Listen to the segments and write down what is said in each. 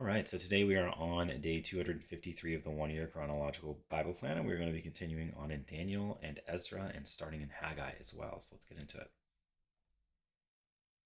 All right, so today we are on day 253 of the 1 year chronological Bible plan, and we're going to be continuing on in Daniel and Ezra and starting in Haggai as well. So let's get into it.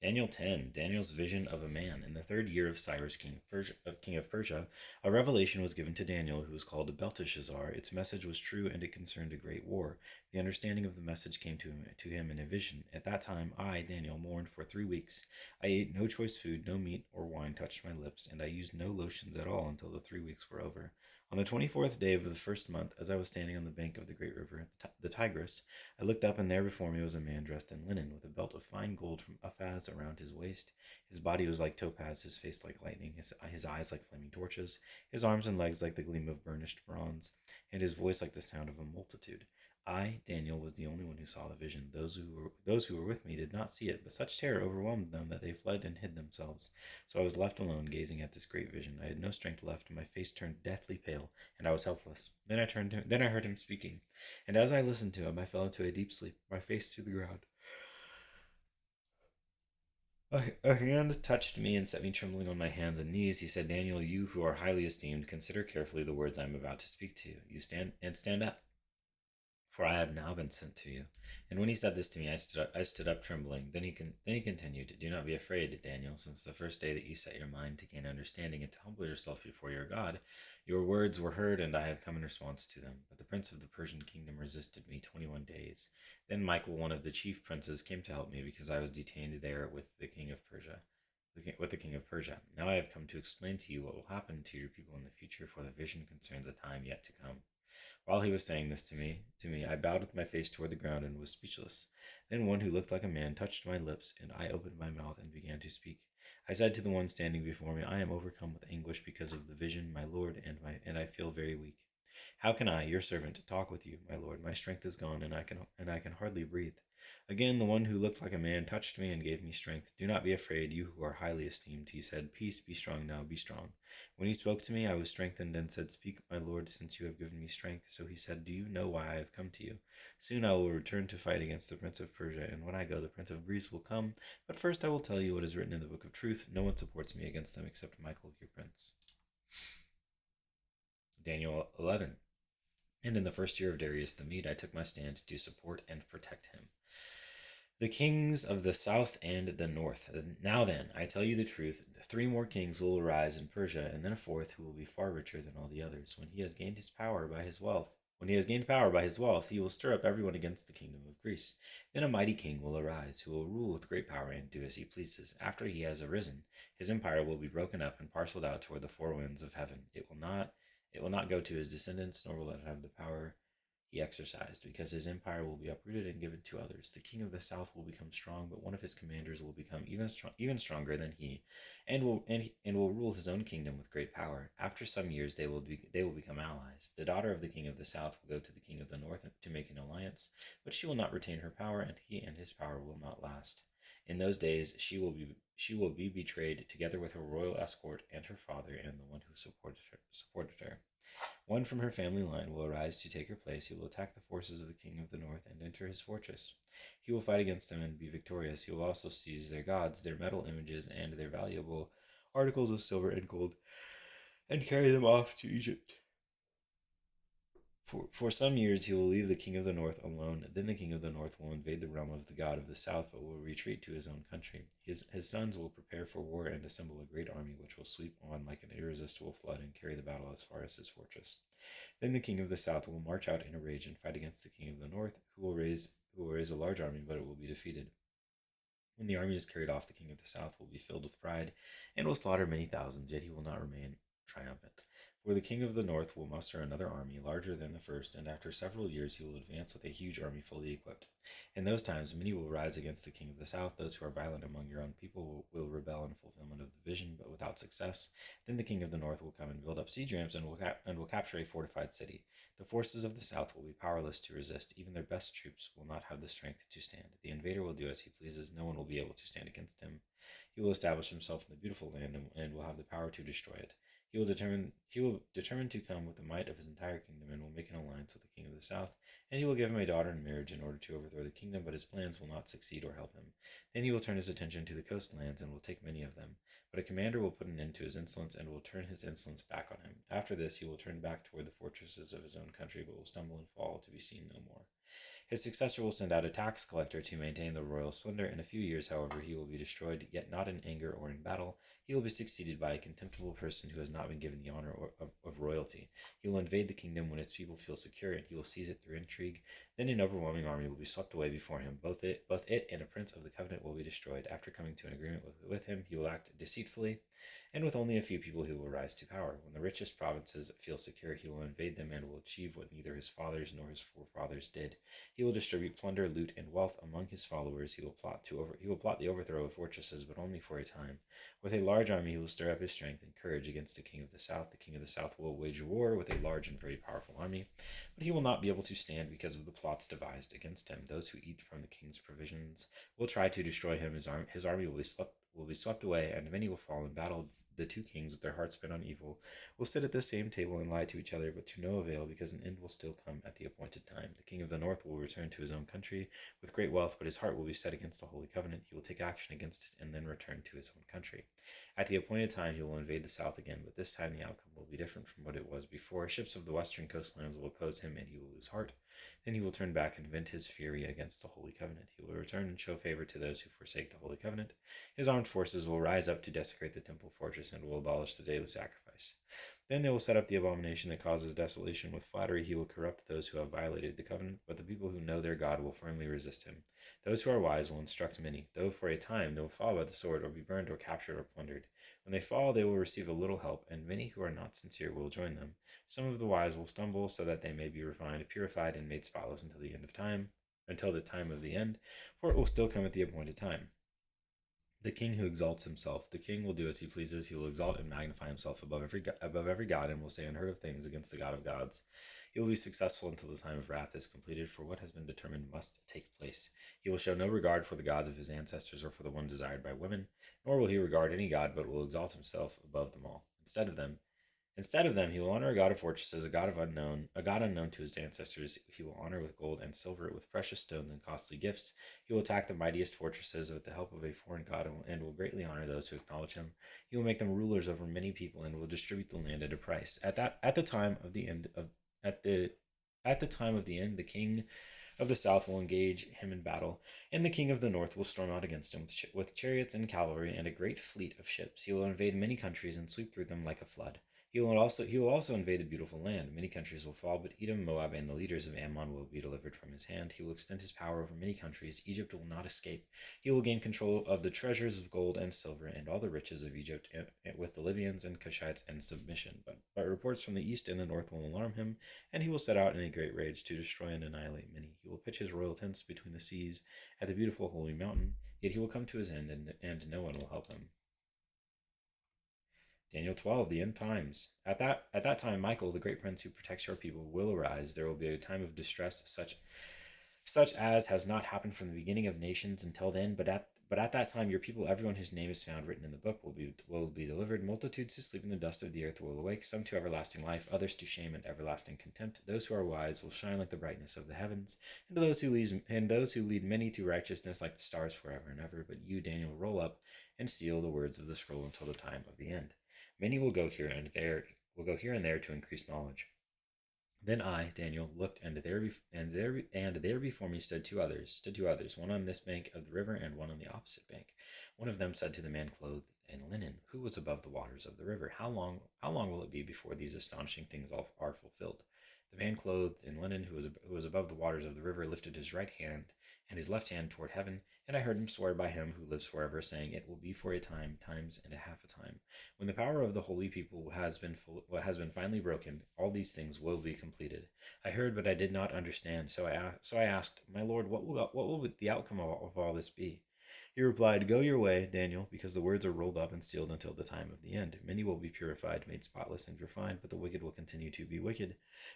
Daniel 10, Daniel's vision of a man. In the 3rd year of Cyrus, king of Persia, a revelation was given to Daniel, who was called Belteshazzar. Its message was true, and it concerned a great war. The understanding of the message came to him in a vision. At that time, I, Daniel, mourned for 3 weeks. I ate no choice food, no meat or wine touched my lips, and I used no lotions at all until the 3 weeks were over. On the 24th day of the first month, as I was standing on the bank of the great river, the Tigris, I looked up, and there before me was a man dressed in linen, with a belt of fine gold from Uphaz around his waist. His body was like topaz, his face like lightning, his eyes like flaming torches, his arms and legs like the gleam of burnished bronze, and his voice like the sound of a multitude. I, Daniel, was the only one who saw the vision. Those who were with me did not see it, but such terror overwhelmed them that they fled and hid themselves. So I was left alone, gazing at this great vision. I had no strength left, and my face turned deathly pale, and I was helpless. Then I heard him speaking. And as I listened to him, I fell into a deep sleep, my face to the ground. A hand touched me and set me trembling on my hands and knees. He said, Daniel, you who are highly esteemed, consider carefully the words I am about to speak to you. Stand up, for I have now been sent to you. And when he said this to me, I stood up trembling. Then he continued, Do not be afraid, Daniel, since the first day that you set your mind to gain understanding and to humble yourself before your God, your words were heard, and I have come in response to them. But the prince of the Persian kingdom resisted me 21 days. Then Michael, one of the chief princes, came to help me because I was detained there with the king of Persia. With the king of Persia. Now I have come to explain to you what will happen to your people in the future, for the vision concerns a time yet to come. While he was saying this to me, I bowed with my face toward the ground and was speechless. Then one who looked like a man touched my lips, and I opened my mouth and began to speak. I said to the one standing before me, I am overcome with anguish because of the vision, my Lord, and I feel very weak. How can I, your servant, talk with you, my Lord? My strength is gone, and I can hardly breathe. Again, the one who looked like a man touched me and gave me strength. Do not be afraid, you who are highly esteemed. He said, Peace, be strong now, be strong. When he spoke to me, I was strengthened and said, Speak, my Lord, since you have given me strength. So he said, Do you know why I have come to you? Soon I will return to fight against the prince of Persia, and when I go, the prince of Greece will come. But first I will tell you what is written in the book of truth. No one supports me against them except Michael, your prince. Daniel 11. And in the first year of Darius the Mede, I took my stand to support and protect him. The kings of the south and the north. Now then, I tell you the truth, 3 more kings will arise in Persia, and then a fourth who will be far richer than all the others. When he has gained power by his wealth, he will stir up everyone against the kingdom of Greece. Then a mighty king will arise, who will rule with great power and do as he pleases. After he has arisen, his empire will be broken up and parceled out toward the four winds of heaven. It will not go to his descendants, nor will it have the power he exercised, because his empire will be uprooted and given to others. The king of the south will become strong, but one of his commanders will become even stronger than he, and will rule his own kingdom with great power. After some years, they will become allies. The daughter of the king of the south will go to the king of the north to make an alliance, but she will not retain her power, and he and his power will not last. In those days, she will be betrayed together with her royal escort and her father and the one who supported her. One from her family line will arise to take her place. He will attack the forces of the king of the north and enter his fortress. He will fight against them and be victorious. He will also seize their gods, their metal images, and their valuable articles of silver and gold, and carry them off to Egypt. For some years he will leave the king of the north alone. Then the king of the north will invade the realm of the god of the south, but will retreat to his own country. His sons will prepare for war and assemble a great army which will sweep on like an irresistible flood and carry the battle as far as his fortress. Then the king of the south will march out in a rage and fight against the king of the north, who will raise a large army, but it will be defeated. When the army is carried off, the king of the south will be filled with pride and will slaughter many thousands, yet he will not remain triumphant. For the king of the north will muster another army larger than the first, and after several years he will advance with a huge army fully equipped. In those times many will rise against the king of the south. Those who are violent among your own people will rebel in fulfillment of the vision, but without success. Then the king of the north will come and build up siege ramps and will capture a fortified city. The forces of the south will be powerless to resist. Even their best troops will not have the strength to stand. The invader will do as he pleases. No one will be able to stand against him. He will establish himself in the beautiful land and will have the power to destroy it. He will determine to come with the might of his entire kingdom and will make an alliance with the king of the south, and he will give him a daughter in marriage in order to overthrow the kingdom, but his plans will not succeed or help him. Then he will turn his attention to the coastlands and will take many of them. But a commander will put an end to his insolence and will turn his insolence back on him. After this, he will turn back toward the fortresses of his own country, but will stumble and fall to be seen no more. His successor will send out a tax collector to maintain the royal splendor. In a few years, however, he will be destroyed, yet not in anger or in battle. He will be succeeded by a contemptible person who has not been given the honor of royalty. He will invade the kingdom when its people feel secure, and he will seize it through intrigue. Then an overwhelming army will be swept away before him. Both it and a prince of the covenant will be destroyed. After coming to an agreement with him, he will act deceitfully, and with only a few people who will rise to power. When the richest provinces feel secure, he will invade them and will achieve what neither his fathers nor his forefathers did. He will distribute plunder, loot, and wealth among his followers. He will plot the overthrow of fortresses, but only for a time. With a large army, he will stir up his strength and courage against the king of the south. The king of the south will wage war with a large and very powerful army, but he will not be able to stand because of the plots devised against him. Those who eat from the king's provisions will try to destroy him. His army will be swept away, and many will fall in battle. The two kings, with their hearts bent on evil, will sit at the same table and lie to each other, but to no avail, because an end will still come at the appointed time. The king of the north will return to his own country with great wealth, but his heart will be set against the Holy Covenant. He will take action against it and then return to his own country. At the appointed time, he will invade the south again, but this time the outcome will be different from what it was before. Ships of the western coastlands will oppose him, and he will lose heart. Then he will turn back and vent his fury against the Holy Covenant. He will return and show favor to those who forsake the Holy Covenant. His armed forces will rise up to desecrate the temple fortress and will abolish the daily sacrifice. Then they will set up the abomination that causes desolation. With flattery he will corrupt those who have violated the covenant, but the people who know their God will firmly resist him. Those who are wise will instruct many, though for a time they will fall by the sword or be burned or captured or plundered. When they fall, they will receive a little help, and many who are not sincere will join them. Some of the wise will stumble, so that they may be refined, purified, and made spotless until the time of the end, for it will still come at the appointed time. The king who exalts himself, the king will do as he pleases. He will exalt and magnify himself above every god, and will say unheard of things against the God of gods. He will be successful until the time of wrath is completed, for what has been determined must take place. He will show no regard for the gods of his ancestors or for the one desired by women, nor will he regard any god, but will exalt himself above them all. Instead of them, he will honor a god of fortresses, a god unknown to his ancestors. He will honor with gold and silver, with precious stones and costly gifts. He will attack the mightiest fortresses with the help of a foreign god, and will greatly honor those who acknowledge him. He will make them rulers over many people, and will distribute the land at a price. At the time of the end, the king of the south will engage him in battle, and the king of the north will storm out against him with chariots and cavalry and a great fleet of ships. He will invade many countries and sweep through them like a flood. He will also invade a beautiful land. Many countries will fall, but Edom, Moab, and the leaders of Ammon will be delivered from his hand. He will extend his power over many countries. Egypt will not escape. He will gain control of the treasures of gold and silver and all the riches of Egypt, with the Libyans and Cushites in submission. But reports from the east and the north will alarm him, and he will set out in a great rage to destroy and annihilate many. He will pitch his royal tents between the seas at the beautiful holy mountain. Yet he will come to his end, and no one will help him. Daniel 12, the end times. At that time, Michael, the great prince who protects your people, will arise. There will be a time of distress such as has not happened from the beginning of nations until then. But at that time, your people, everyone whose name is found written in the book, will be delivered. Multitudes who sleep in the dust of the earth will awake, some to everlasting life, others to shame and everlasting contempt. Those who are wise will shine like the brightness of the heavens, and those who lead many to righteousness like the stars forever and ever. But you, Daniel, roll up and seal the words of the scroll until the time of the end. Many will go here and there to increase knowledge. Then I, Daniel, looked, and there before me stood two others, one on this bank of the river and one on the opposite bank. One of them said to the man clothed in linen, who was above the waters of the river, How long will it be before these astonishing things are fulfilled? The man clothed in linen, who was above the waters of the river, lifted his right hand and his left hand toward heaven, and I heard him swear by him who lives forever, saying, It will be for a time, times and a half a time. When the power of the holy people has been finally broken, all these things will be completed. I heard, but I did not understand. So I asked, My Lord, what will the outcome of all this be? He replied, Go your way, Daniel, because the words are rolled up and sealed until the time of the end. Many will be purified, made spotless, and refined, but the wicked will continue to be wicked.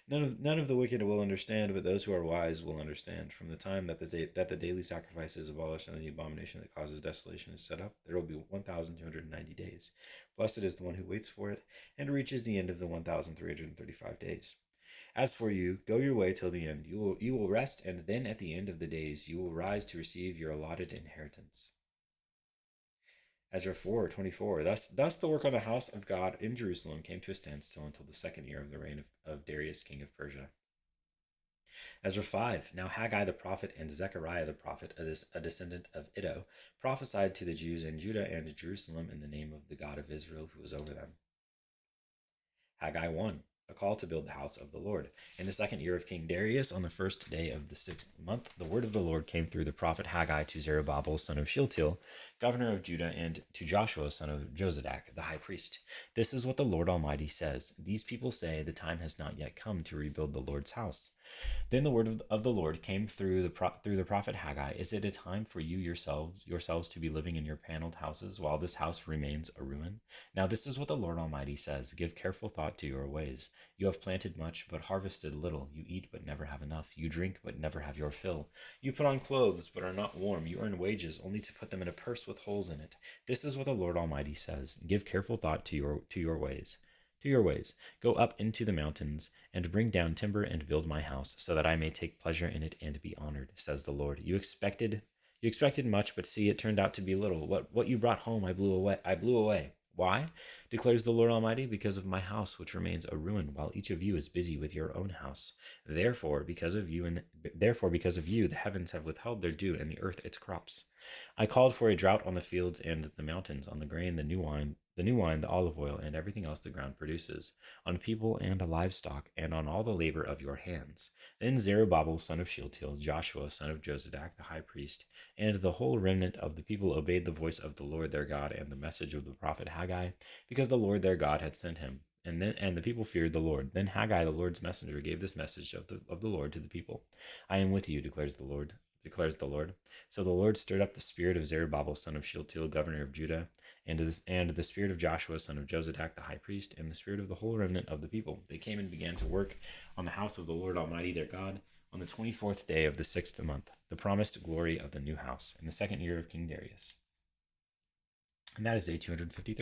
None of the wicked will understand, but those who are wise will understand. From the time that the daily sacrifice is abolished and the abomination that causes desolation is set up, there will be 1,290 days. Blessed is the one who waits for it and reaches the end of the 1,335 days. As for you, go your way till the end. You will rest, and then at the end of the days you will rise to receive your allotted inheritance. Ezra 4:24. Thus the work on the house of God in Jerusalem came to a standstill until the second year of the reign of Darius, king of Persia. Ezra 5. Now Haggai the prophet and Zechariah the prophet, a descendant of Iddo, prophesied to the Jews in Judah and Jerusalem in the name of the God of Israel who was over them. Haggai 1. A call to build the house of the Lord. In the second year of King Darius, on the first day of the 6th month, the word of the Lord came through the prophet Haggai to Zerubbabel, son of Shealtiel, governor of Judah, and to Joshua, son of Jozadak, the high priest. This is what the Lord Almighty says. These people say the time has not yet come to rebuild the Lord's house. Then the word of the Lord came through the prophet Haggai. Is it a time for you yourselves to be living in your paneled houses while this house remains a ruin? Now this is what the Lord Almighty says. Give careful thought to your ways. You have planted much, but harvested little. You eat, but never have enough. You drink, but never have your fill. You put on clothes, but are not warm. You earn wages, only to put them in a purse with holes in it. This is what the Lord Almighty says. Give careful thought to your ways. To your ways. Go up into the mountains and bring down timber and build my house, so that I may take pleasure in it and be honored, says the Lord. You expected much, but see, it turned out to be little. What you brought home I blew away. Why? Declares the Lord Almighty, because of my house which remains a ruin, while each of you is busy with your own house. Therefore, because of you, the heavens have withheld their dew, and the earth its crops. I called for a drought on the fields and the mountains, on the grain, the new wine, the olive oil, and everything else the ground produces, on people and livestock, and on all the labor of your hands. Then Zerubbabel, son of Shealtiel, Joshua, son of Jozadak, the high priest, and the whole remnant of the people obeyed the voice of the Lord their God and the message of the prophet Haggai, because the Lord their God had sent him. And the people feared the Lord. Then Haggai, the Lord's messenger, gave this message of the Lord to the people. I am with you, declares the Lord. So the Lord stirred up the spirit of Zerubbabel, son of Shealtiel, governor of Judah, and the spirit of Joshua, son of Jozadak, the high priest, and the spirit of the whole remnant of the people. They came and began to work on the house of the Lord Almighty their God on the 24th day of the 6th month, the promised glory of the new house, in the second year of King Darius. And that is day 253.